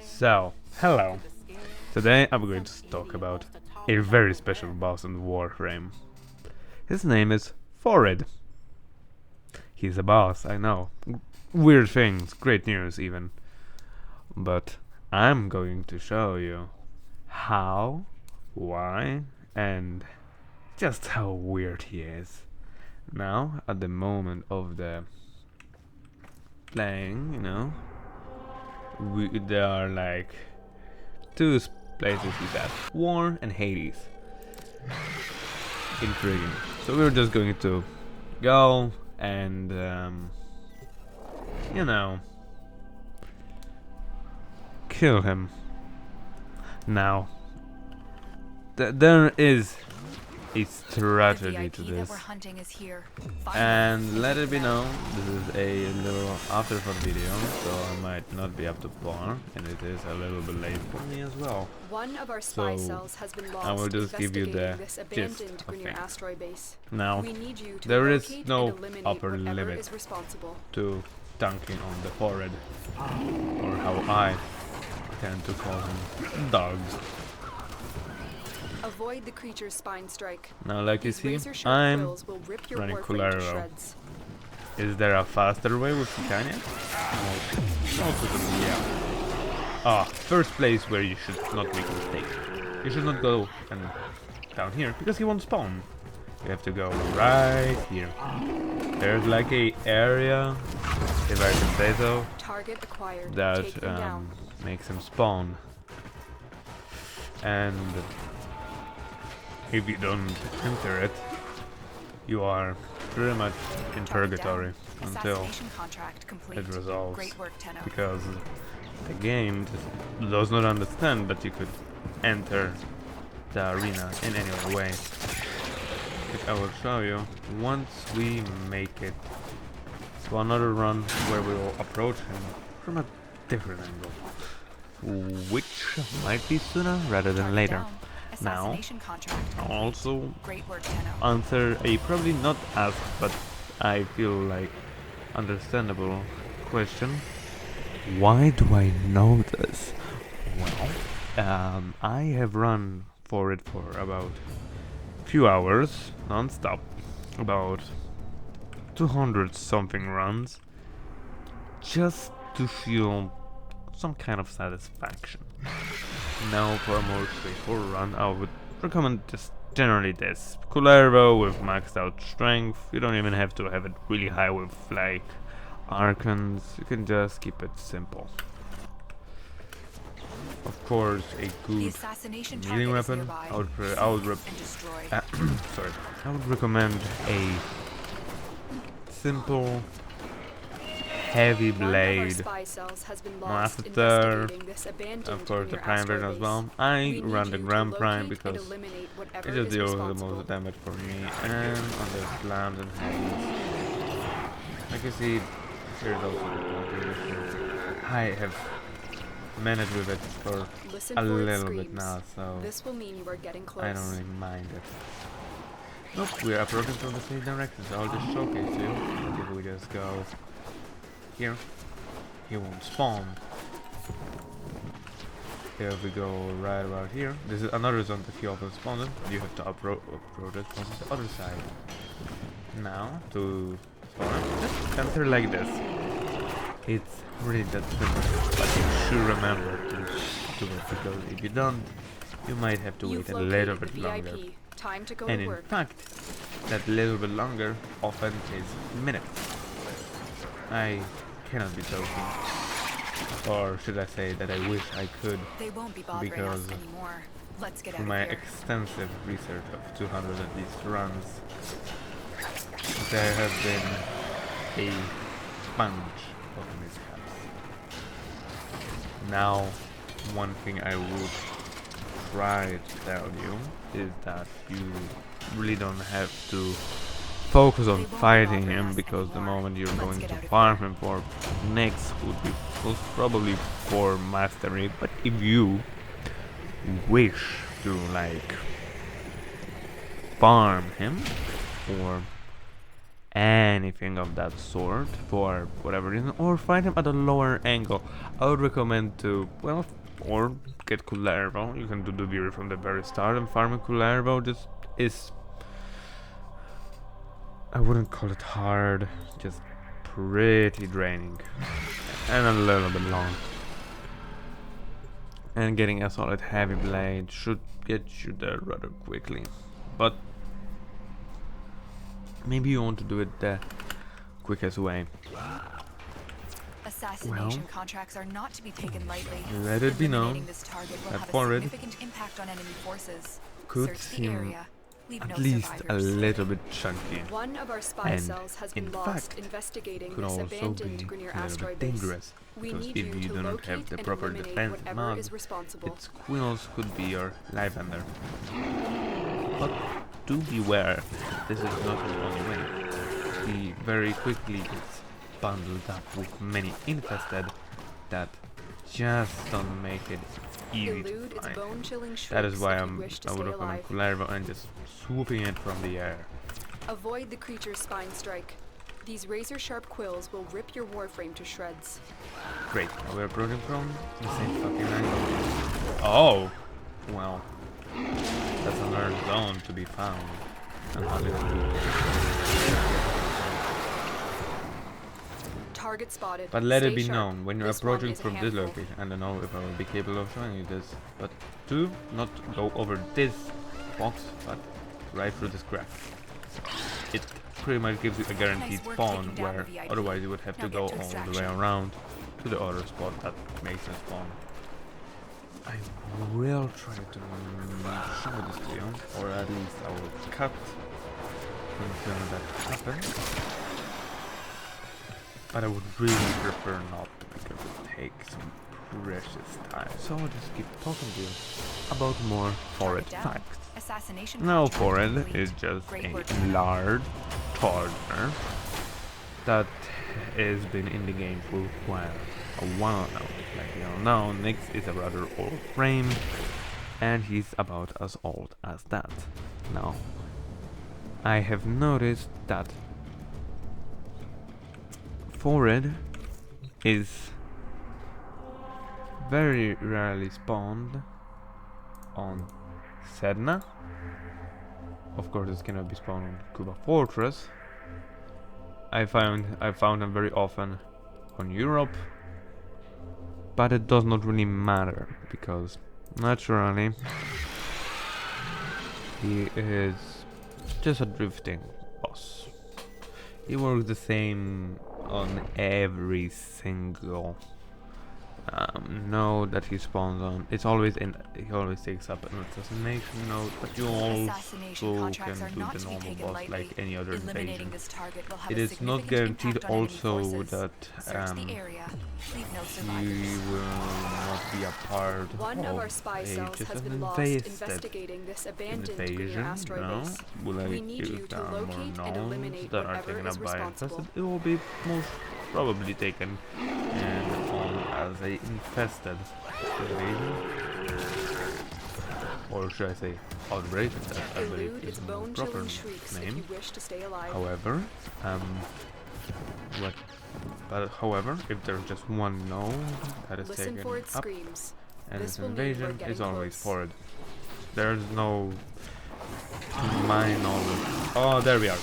So, hello. Today I'm going to talk about a very special boss in Warframe. His name is Phorid. He's a boss, I know. Weird things, great news even. But I'm going to show you how, why, and just how weird he is. Now, at the moment of the playing, there are like two places he's at: War and Hades. Intriguing. So we're just going to go and, you know, kill him. Now, there is a strategy to this. And let it be known, this is a little afterthought video, so I might not be up to par, and it is a little bit late for me as well. One of our spy cells has been lost. I will just give you the this gist abandoned of Grenier things. asteroid base. Now, We need you to there is locate no and eliminate upper whatever limit is responsible. to dunking on the forehead, or how I tend to call him, dogs. Avoid the creature's spine strike. Now, like you These see, razor-sharp I'm quills will rip your running Warframe to Kularo. shreds. Is there a faster way with Titania? Yeah. First place where you should not make a mistake. You should not go and down here, because he won't spawn. You have to go right here. There's like a area, if I can say so, Target acquired. Take that them down. makes him spawn. And if you don't enter it, you are pretty much in purgatory until it resolves. Great work, Tenno. Because the game does not understand that you could enter the arena in any other way. Which I will show you once we make it to another run where we will approach him from a different angle, which might be sooner rather than later. Now, also answer a probably not asked, but I feel like understandable question. Why do I know this? Well, I have run for it for about few hours, non-stop, about 200 something runs, just to feel some kind of satisfaction. Now, for a more straightforward run, I would recommend just generally this Kulero with maxed out strength. You don't even have to have it really high with like Archons. You can just keep it simple. Of course, a good melee weapon. I would recommend a simple heavy blade. After, of course, the prime version as well. I run the Grand Prime because it just deals the most damage for me, and on the slams and heavies. Like you see, there's also the contribution. I have managed with it for a little bit now, so this will mean you are getting close. I don't really mind it. Nope, we are approaching from the same direction, so I'll just showcase you. If we just go here, he won't spawn. If we go right about here, this is another zone that he often spawns in. You have to approach it from the other side. Now, to spawn him, just enter like this. It's really that simple, but you should remember to do it, because if you don't, you might have to wait a little bit longer. Time to go And to in work. fact, that little bit longer often is minutes. I cannot be joking. Or should I say that I wish I could, They won't be bothering because us anymore. Let's get out through of my here. extensive research of 200 at least runs, there have been a bunch of mishaps. Now, one thing I would try to tell you is that you really don't have to focus on fighting him, because the moment you're going to farm him for next would be most probably for mastery. But if you wish to like farm him for anything of that sort for whatever reason, or fight him at a lower angle, I would recommend to, well, or get Kullervo. You can do the Veer from the very start, and farming Kullervo just is, I wouldn't call it hard, just pretty draining and a little bit long. And getting a solid heavy blade should get you there rather quickly, but maybe you want to do it the quickest way. Assassination contracts are not to be taken lightly. Let it be known Eliminating this target will that have a Phorid significant impact on enemy forces. could Search the seem area. Leave at no least a survivors. little bit chunky, One of our spy and cells has in been lost fact investigating could this also abandoned be Grenier a little asteroid bit base. dangerous, We because need if you you to do not locate have the and proper eliminate defense whatever mod, is responsible. its quills could be your life ender. But do beware, this is not the only way. He very quickly gets bundled up with many infested that just don't make it easy Elude to its find. bone-chilling shrieks That is why if you wish to I would stay recommend alive. Kullervo and just swooping it from the air. Avoid the creature's spine strike. These razor-sharp quills will rip your warframe to shreds. Great, now we're approaching from the same fucking angle. Oh! Well, that's another zone to be found. And hardly gonna do. Target spotted. But let it Stay be sharp. known, when you're This one approaching is a from this handful. location, I don't know if I will be capable of showing you this, but do not go over this box, but right through this crack. It pretty much gives you a guaranteed Nice work spawn, taking down where the VIP. otherwise you would have Now to get go to all the way extraction. around to the other spot that makes a spawn. I will try to show this to you, or at least I will cut until that happens. But I would really prefer not to, because it takes some precious time. So I'll just keep talking to you about more Phorid down. facts. Assassination Now contract Phorid complete. is just Great a work. large partner that has been in the game for a while now. Like you all know, Nyx is a rather old frame, and he's about as old as that. Now, I have noticed that Phorid is very rarely spawned on Sedna. Of course, it's gonna be spawned on Kuba Fortress. I found him very often on Europe, but it does not really matter because naturally he is just a drifting boss. He works the same on every single node that he spawns on. It's always in. He always takes up an assassination node, but you Assassination also contracts are can do not the to be normal taken boss lightly. like any other Eliminating invasion. this target will have It a is not significant guaranteed impact on enemy also forces. that Search the area. Leave no he survivors. will not be a part One of our spy a cells just has an been lost invasive investigating this abandoned Grenier invasion. asteroid No, base. will I We need use you to down more locate and nodes eliminate that are whatever taken is up by responsible. infested? It will be most probably taken and on as a infested invasion, or should I say outbreak? That I believe Elude is its the more proper bone-chilling shrieks if name. you wish to stay alive. However, however, if there's just one node that is Listen taken for its up, screams. and This its will mean we're invasion getting is always close. Phorid. There's no, to my knowledge. Oh, there we are.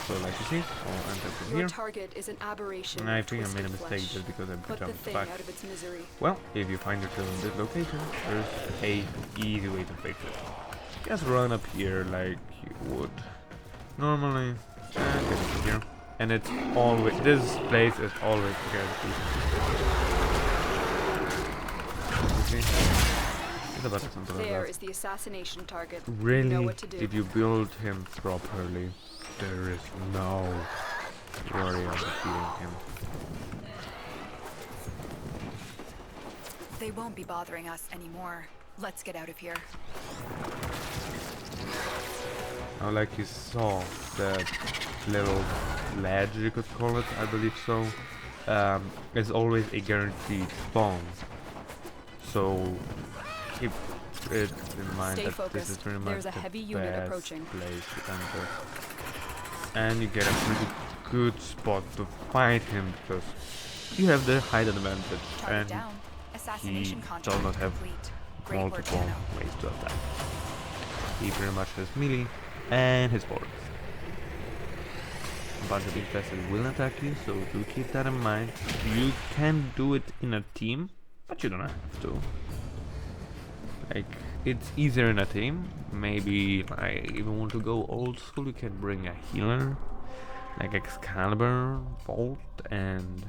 So like you see, I'll enter from Your here. target is an aberration. And I of think I made a twisted mistake flesh. just because I Put the jumped thing back. out of its misery. Well, if you find yourself in this location, there's a easy way to fix it. Just run up here like you would normally, and get up here. And it's always, this place is always guaranteed. You see? It's about something like There that. is the assassination target. Really? You know what to do. Did you build him properly? There is no worry on defeating him. They won't be bothering us anymore. Let's get out of here. Now, like you saw, that little ledge, you could call it, I believe so, is always a guaranteed spawn. So keep it in mind Stay that focused. this is pretty much There's a the heavy unit best approaching. place to enter. and you get a pretty good spot to fight him because you have the height advantage Target and down. Assassination he contract does not have complete. Great work, multiple Dano. ways to attack. He pretty much has melee and his forwards. A bunch of infested will attack you, so do keep that in mind. You can do it in a team, but you don't have to. Like, it's easier in a team. Maybe I even want to go old school, you can bring a healer, like Excalibur, Bolt, and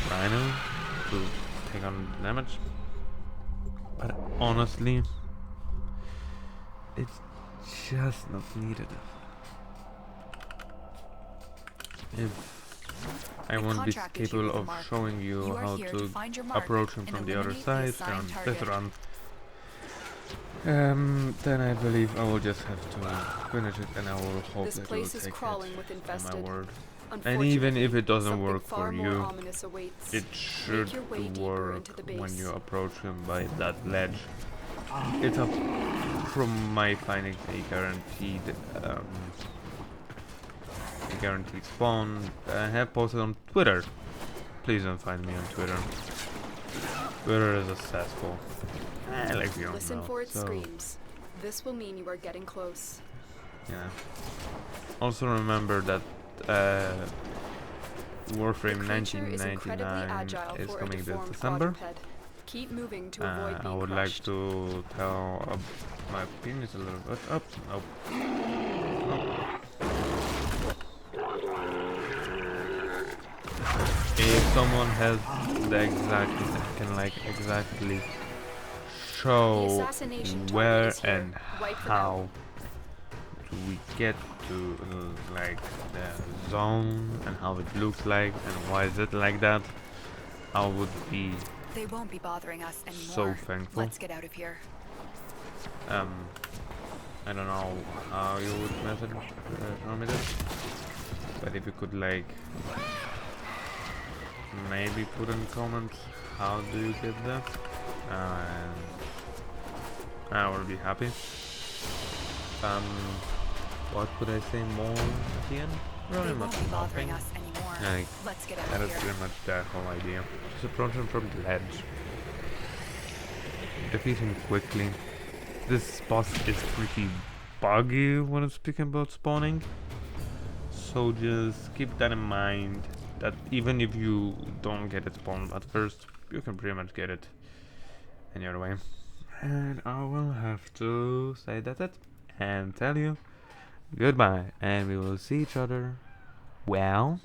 Rhino to take on damage. But honestly, it's just not needed. If I won't be capable of showing you how to approach him from the other side on this run, then I believe I will just have to finish it and I will hope that you will take it on my word. And even if it doesn't work for you, it should work when you approach him by that ledge. It's a, from my findings, a guaranteed spawn. I have posted on Twitter. Please don't find me on Twitter. Twitter is a cesspool. Like you don't Listen know. for its So, screams. This will mean you are getting close. yeah. Also remember that Warframe 1999 is coming this December. Keep moving to avoid being I would crushed. like to tell my opinion is a little bit up. Nope. If someone has the exact, can like exactly show where and how do we get to like the zone and how it looks like and why is it like that, I would be They won't be bothering us anymore. so thankful. Let's get out of here. I don't know how you would method show me this, but if you could like maybe put in comments how do you get that, and I will be happy. What could I say more at the end? Really They much won't be bothering nothing. us anymore. Like, Let's get out that of is here. pretty much the whole idea. Just approach him from the ledge. Defeat him quickly. This boss is pretty buggy when I'm speaking about spawning. So just keep that in mind, that even if you don't get it spawned at first, you can pretty much get it any other way. And I will have to say that's it and tell you goodbye, and we will see each other, well,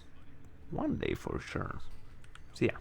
one day for sure. See ya.